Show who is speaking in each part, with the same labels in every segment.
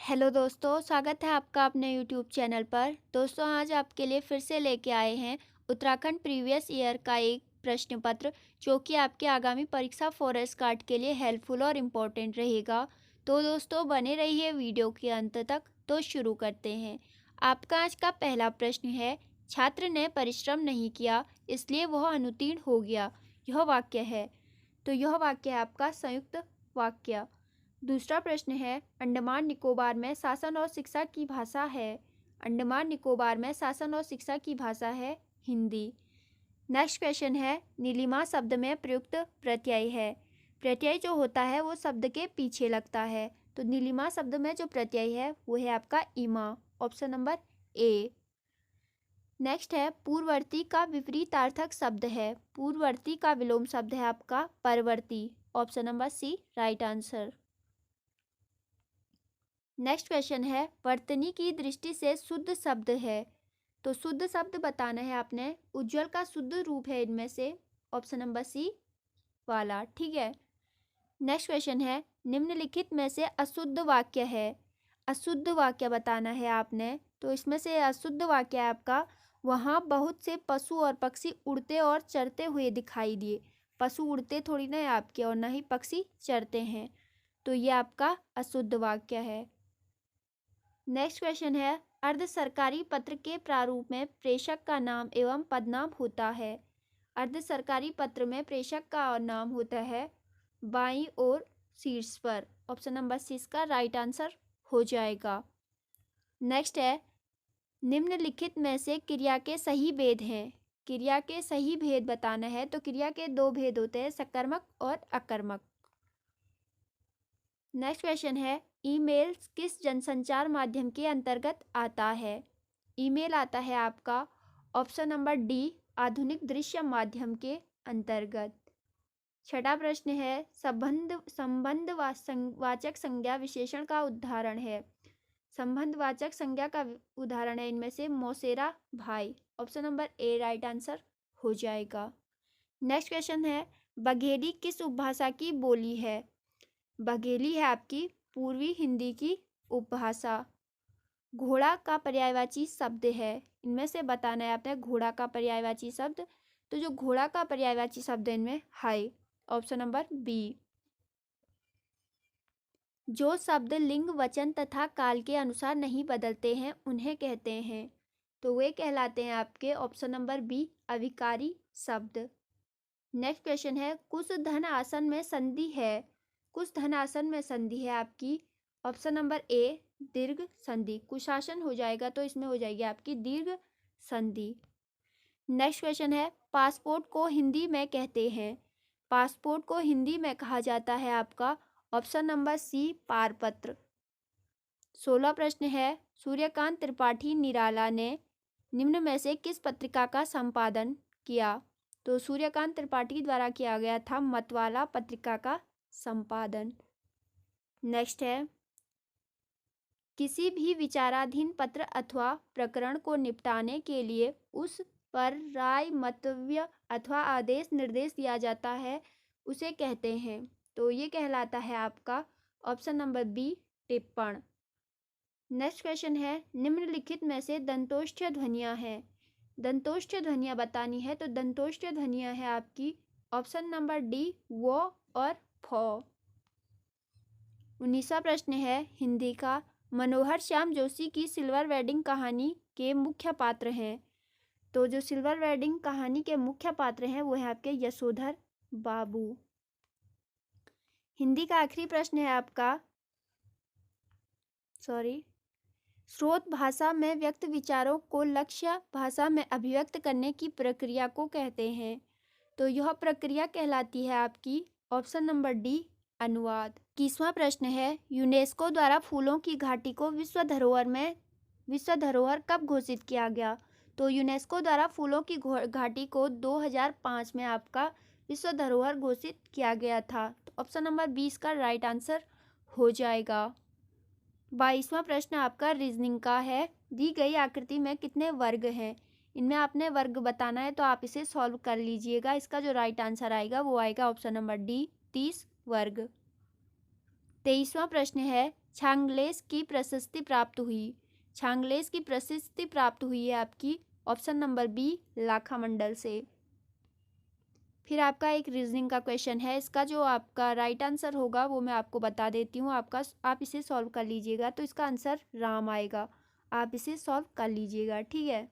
Speaker 1: Hello दोस्तों, स्वागत है आपका अपने यूट्यूब चैनल पर। दोस्तों, आज आपके लिए फिर से लेके आए हैं उत्तराखंड प्रीवियस ईयर का एक प्रश्न पत्र, जो कि आपके आगामी परीक्षा फॉरेस्ट गार्ड के लिए हेल्पफुल और इम्पोर्टेंट रहेगा। तो दोस्तों, बने रहिए वीडियो के अंत तक। तो शुरू करते हैं। आपका आज का पहला प्रश्न है, छात्र ने परिश्रम नहीं किया इसलिए वह अनुत्तीर्ण हो गया। यह वाक्य है। तो यह वाक्य है आपका संयुक्त वाक्य। दूसरा प्रश्न है, अंडमान निकोबार में शासन और शिक्षा की भाषा है। अंडमान निकोबार में शासन और शिक्षा की भाषा है हिंदी। नेक्स्ट क्वेश्चन है, नीलिमा शब्द में प्रयुक्त प्रत्यय है। प्रत्यय जो होता है वो शब्द के पीछे लगता है। तो नीलिमा शब्द में जो प्रत्यय है वो है आपका इमा, ऑप्शन नंबर ए। नेक्स्ट है, पूर्ववर्ती का विपरीतार्थक शब्द है। पूर्ववर्ती का विलोम शब्द है आपका परवर्ती, option number C right answer. Next question है, वर्तनी की दृष्टि से शुद्ध शब्द है। तो शुद्ध शब्द बताना है आपने। उज्ज्वल का शुद्ध रूप है इनमें से, ऑप्शन नंबर सी वाला, ठीक है। नेक्स्ट क्वेश्चन है, निम्नलिखित में से अशुद्ध वाक्य है। अशुद्ध वाक्य बताना है आपने। तो इसमें से अशुद्ध वाक्य है आपका, वहाँ बहुत से पशु और पक्षी उड़ते और चरते हुए दिखाई दिए। पशु उड़ते थोड़ी ना है आपके, और ना ही पक्षी चरते हैं। तो ये आपका अशुद्ध वाक्य है। नेक्स्ट क्वेश्चन है, अर्ध सरकारी पत्र के प्रारूप में प्रेषक का नाम एवं पदनाम होता है। अर्ध सरकारी पत्र में प्रेषक का नाम होता है बाईं ओर शीर्ष पर, ऑप्शन नंबर सी इसका राइट आंसर हो जाएगा। नेक्स्ट है, निम्नलिखित में से क्रिया के सही भेद हैं। क्रिया के सही भेद बताना है। तो क्रिया के दो भेद होते हैं, सकर्मक और अकर्मक। नेक्स्ट क्वेश्चन है, ईमेल किस जनसंचार माध्यम के अंतर्गत आता है। ईमेल आता है आपका ऑप्शन नंबर डी आधुनिक दृश्य माध्यम के अंतर्गत। छठा प्रश्न है, संबंधवाचक संज्ञा विशेषण का उदाहरण है। संबंधवाचक संज्ञा का उदाहरण है इनमें से मौसेरा भाई, option number A right answer हो जाएगा। नेक्स्ट क्वेश्चन है, बघेली किस उपभाषा की बोली है। बघेली है आपकी पूर्वी हिंदी की उपभाषा। घोड़ा का पर्यायवाची शब्द है। इनमें से बताना है आपने घोड़ा का पर्यायवाची शब्द। तो जो घोड़ा का पर्यायवाची शब्द है इनमें हाय, ऑप्शन नंबर बी। जो शब्द लिंग वचन तथा काल के अनुसार नहीं बदलते हैं उन्हें कहते हैं। तो वे कहलाते हैं आपके ऑप्शन नंबर बी अभिकारी शब्द। नेक्स्ट क्वेश्चन है, कुछ धन आसन में संधि है। कुछ धन आसन में संधि है आपकी, ऑप्शन नंबर ए दीर्घ संधि। कुशासन हो जाएगा तो इसमें हो जाएगी आपकी दीर्घ संधि। नेक्स्ट क्वेश्चन है, पासपोर्ट को हिंदी में कहते हैं। पासपोर्ट को हिंदी में कहा जाता है आपका ऑप्शन नंबर सी पारपत्र। 16 प्रश्न है, सूर्यकांत त्रिपाठी निराला ने निम्न में से किस पत्रिका का संपादन किया। तो सूर्यकांत त्रिपाठी द्वारा किया गया था मतवाला पत्रिका का संपादन। नेक्स्ट है, किसी भी विचाराधीन पत्र अथवा प्रकरण को निपटाने के लिए उस पर राय मंतव्य अथवा आदेश निर्देश दिया जाता है उसे कहते हैं। तो ये कहलाता है आपका ऑप्शन नंबर बी टिप्पण। नेक्स्ट क्वेश्चन है, निम्नलिखित में से दंतोष्ठ्य ध्वनियाँ हैं। दंतोष्ठ्य ध्वनियाँ बतानी है। तो दंतोष्ठ्य ध्वनियाँ है आपकी ऑप्शन नंबर डी वो और फो। 19वां प्रश्न है, हिंदी का, मनोहर श्याम जोशी की सिल्वर वेडिंग कहानी के मुख्य पात्र हैं। तो जो सिल्वर वेडिंग कहानी के मुख्य पात्र हैं वो है आपके यशोधर बाबू। हिंदी का आखिरी प्रश्न है आपका, स्रोत भाषा में व्यक्त विचारों को लक्ष्य भाषा में अभिव्यक्त करने की प्रक्रिया को कहते हैं। तो यह प्रक्रिया कहलाती है आपकी ऑप्शन नंबर डी अनुवाद। 21वां प्रश्न है, यूनेस्को द्वारा फूलों की घाटी को विश्व धरोहर कब घोषित किया गया। तो यूनेस्को द्वारा फूलों की घाटी को 2005 में आपका विश्व धरोहर घोषित किया गया था। तो ऑप्शन नंबर 20 का राइट आंसर हो जाएगा। 22वां प्रश्न आपका रीजनिंग का है, दी गई आकृति में कितने वर्ग हैं। इनमें आपने वर्ग बताना है। तो आप इसे सॉल्व कर लीजिएगा। इसका जो राइट आंसर आएगा वो आएगा ऑप्शन नंबर डी 30 वर्ग। 23वां प्रश्न है, छांगलेस की प्रशस्ति प्राप्त हुई? छांगलेस की प्रशस्ति प्राप्त हुई है आपकी ऑप्शन नंबर बी लाखा मंडल से। फिर आपका एक रीजनिंग का क्वेश्चन है, इसका जो आपका राइट आंसर होगा वो मैं आपको बता देती हूँ। आप इसे सॉल्व कर लीजिएगा। तो इसका आंसर राम आएगा, आप इसे सॉल्व कर लीजिएगा, ठीक है।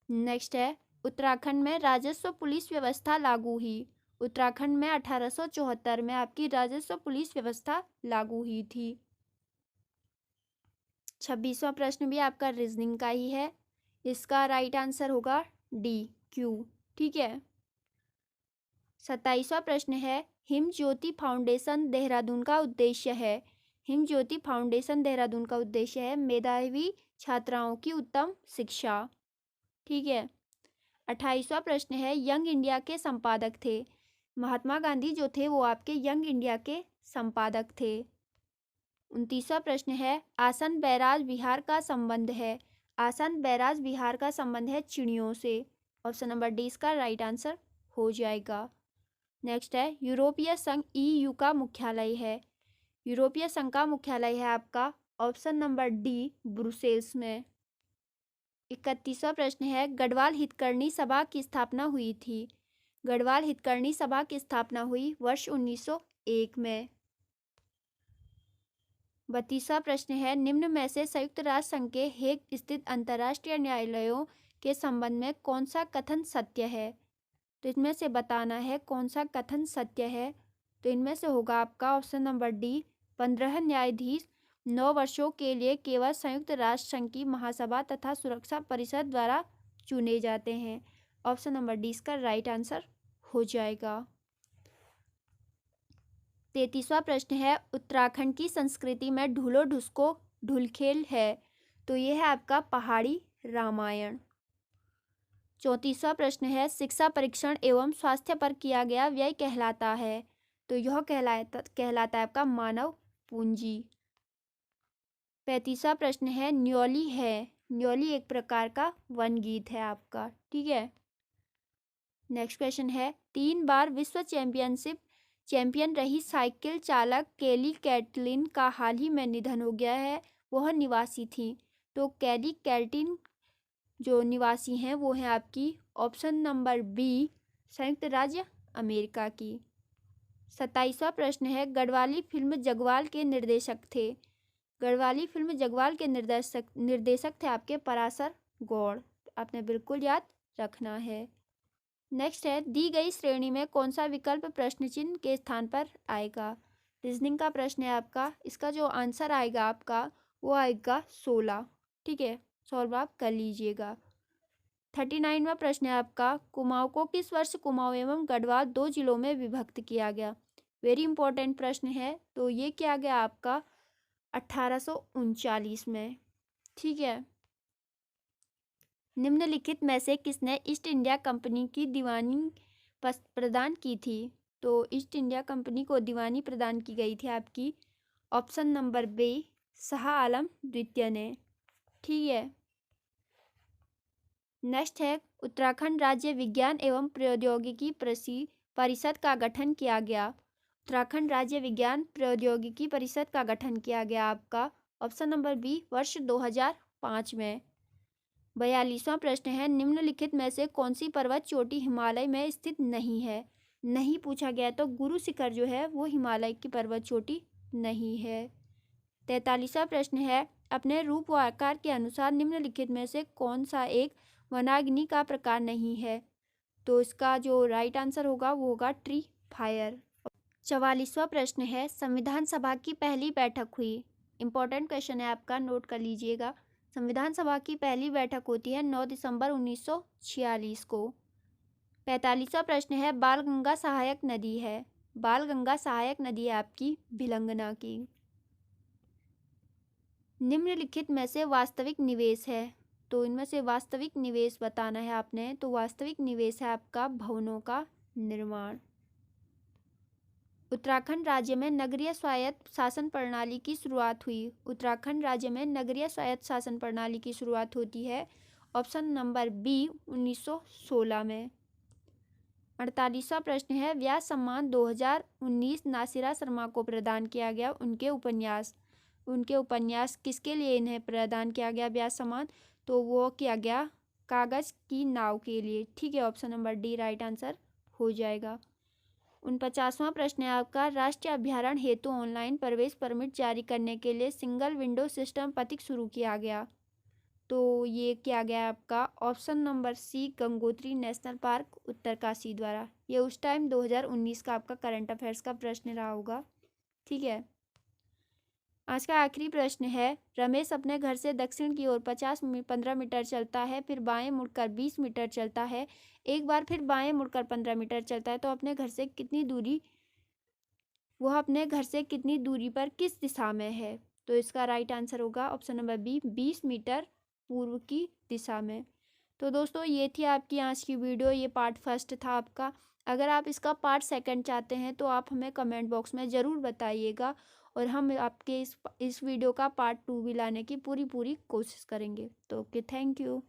Speaker 1: नेक्स्ट है, उत्तराखंड में राजस्व पुलिस व्यवस्था लागू हुई? उत्तराखंड में 1874 में आपकी राजस्व पुलिस व्यवस्था लागू हुई थी। 26वां प्रश्न भी आपका रीजनिंग का ही है, इसका राइट आंसर होगा डी क्यू, ठीक है। 27वां प्रश्न है, हिम ज्योति फाउंडेशन देहरादून का उद्देश्य है? हिम ज्योति फाउंडेशन देहरादून का उद्देश्य है मेधावी छात्राओं की उत्तम शिक्षा, ठीक है। 28वां प्रश्न है, यंग इंडिया के संपादक थे? महात्मा गांधी जो थे वो आपके यंग इंडिया के संपादक थे। 29वां प्रश्न है, आसन बैराज बिहार का संबंध है? आसन बैराज बिहार का संबंध है चिड़ियों से। ऑप्शन नंबर डी इसका राइट आंसर हो जाएगा। नेक्स्ट है, यूरोपीय संघ EU का मुख्यालय है? यूरोपीय संघ का मुख्यालय है आपका ऑप्शन नंबर डी ब्रुसेल्स में। 31वां प्रश्न है, गढ़वाल हितकर्णी सभा की स्थापना हुई थी? गढ़वाल हितकर्णी सभा की स्थापना हुई वर्ष 1901 में। 32वां प्रश्न है, निम्न में से संयुक्त राष्ट्र संघ के हेग स्थित अंतर्राष्ट्रीय न्यायालयों के संबंध में कौन सा कथन सत्य है? तो इसमें से बताना है कौन सा कथन सत्य है। तो इनमें से होगा आपका ऑप्शन नंबर डी 15 न्यायाधीश 9 वर्षों के लिए केवल संयुक्त राष्ट्र संघ की महासभा तथा सुरक्षा परिषद द्वारा चुने जाते हैं। ऑप्शन नंबर डी इसका राइट आंसर हो जाएगा। 33वां प्रश्न है, उत्तराखंड की संस्कृति में ढूलो ढुसको ढुलखेल है? तो यह है आपका पहाड़ी रामायण। 34वां प्रश्न है, शिक्षा परीक्षण एवं स्वास्थ्य पर किया गया व्यय कहलाता है? तो यह कहलाता है आपका मानव पूंजी। 35वां प्रश्न है, न्योली है? न्योली एक प्रकार का वन गीत है आपका, ठीक है। नेक्स्ट क्वेश्चन है, 3 बार विश्व चैंपियन रही साइकिल चालक केली कैटलिन का हाल ही में निधन हो गया है, वह निवासी थी? तो केली कैटलिन जो निवासी हैं वो हैं आपकी ऑप्शन नंबर बी संयुक्त राज्य अमेरिका की। 27वां प्रश्न है, गढ़वाली फिल्म जगवाल के निर्देशक थे? गढ़वाली फिल्म जगवाल के निर्देशक थे आपके पराशर गौड़, आपने बिल्कुल याद रखना है। नेक्स्ट है, दी गई श्रेणी में कौन सा विकल्प प्रश्न चिन्ह के स्थान पर आएगा? रीजनिंग का प्रश्न है आपका, इसका जो आंसर आएगा आपका वो आएगा 16, ठीक है, सॉल्व आप कर लीजिएगा। 39वां प्रश्न है आपका, कुमाऊं को किस वर्ष कुमाऊं एवं गढ़वाल 2 जिलों में विभक्त किया गया? वेरी इंपॉर्टेंट प्रश्न है, तो ये किया गया आपका 1839 में, ठीक है। निम्नलिखित में से किसने ईस्ट इंडिया कंपनी की दीवानी प्रदान की थी? तो ईस्ट इंडिया कंपनी को दीवानी प्रदान की गई थी आपकी option number B Shah Alam द्वितीय ने, ठीक है। नेक्स्ट है, उत्तराखंड राज्य विज्ञान एवं प्रौद्योगिकी परिषद का गठन किया गया? उत्तराखंड राज्य विज्ञान प्रौद्योगिकी परिषद का गठन किया गया आपका ऑप्शन नंबर बी वर्ष 2005 में। 42वां प्रश्न है, निम्नलिखित में से कौन सी पर्वत चोटी हिमालय में स्थित नहीं है? नहीं पूछा गया तो गुरु शिखर जो है वो हिमालय की पर्वत चोटी नहीं है। 43वां प्रश्न है, अपने रूप व आकार के अनुसार निम्नलिखित में से कौन सा एक वनाग्नि का प्रकार नहीं है? तो इसका जो राइट आंसर होगा वो होगा ट्री फायर। 44वां प्रश्न है, संविधान सभा की पहली बैठक हुई? इंपॉर्टेंट क्वेश्चन है आपका, नोट कर लीजिएगा। संविधान सभा की पहली बैठक होती है 9 दिसंबर 1946 को। 45वां प्रश्न है, बालगंगा सहायक नदी है? बालगंगा सहायक नदी है आपकी भिलंगना की। निम्नलिखित में से वास्तविक निवेश है? तो इनमें से वास्तविक निवेश बताना है आपने, तो वास्तविक निवेश है आपका भवनों का निर्माण। उत्तराखंड राज्य में नगरीय स्वायत्त शासन प्रणाली की शुरुआत हुई? उत्तराखंड राज्य में नगरीय स्वायत्त शासन प्रणाली की शुरुआत होती है ऑप्शन नंबर बी 1916 में। 48वां प्रश्न है, व्यास सम्मान 2019 नासिरा शर्मा को प्रदान किया गया। उनके उपन्यास किसके लिए इन्हें प्रदान किया गया व्यास सम्मान? तो वो किया गया कागज की नाव के लिए। ठीक है, option number D right answer हो जाएगा। 49वां प्रश्न है आपका, राष्ट्रीय अभ्यारण्य हेतु ऑनलाइन प्रवेश परमिट जारी करने के लिए सिंगल विंडो सिस्टम पथिक शुरू किया गया। तो ये किया गया आपका option number C Gangotri national park Uttarkashi द्वारा। ये उस टाइम 2019 का आपका करंट अफेयर्स का प्रश्न रहा होगा। ठीक है, आज का आखिरी प्रश्न है, रमेश अपने घर से दक्षिण की ओर 15 मीटर चलता है, फिर बाएं मुड़कर 20 मीटर चलता है, एक बार फिर बाएं मुड़कर 15 मीटर चलता है, तो अपने घर से कितनी दूरी पर किस दिशा में है? तो इसका राइट आंसर होगा ऑप्शन नंबर बी 20 मीटर पूर्व की दिशा में। तो दोस्तों ये थी आपकी आज की वीडियो, ये पार्ट फर्स्ट था आपका। अगर आप इसका पार्ट सेकंड चाहते हैं तो आप हमें कमेंट बॉक्स में ज़रूर बताइएगा, और हम आपके इस वीडियो का पार्ट 2 भी लाने की पूरी कोशिश करेंगे। तो ओके, थैंक यू।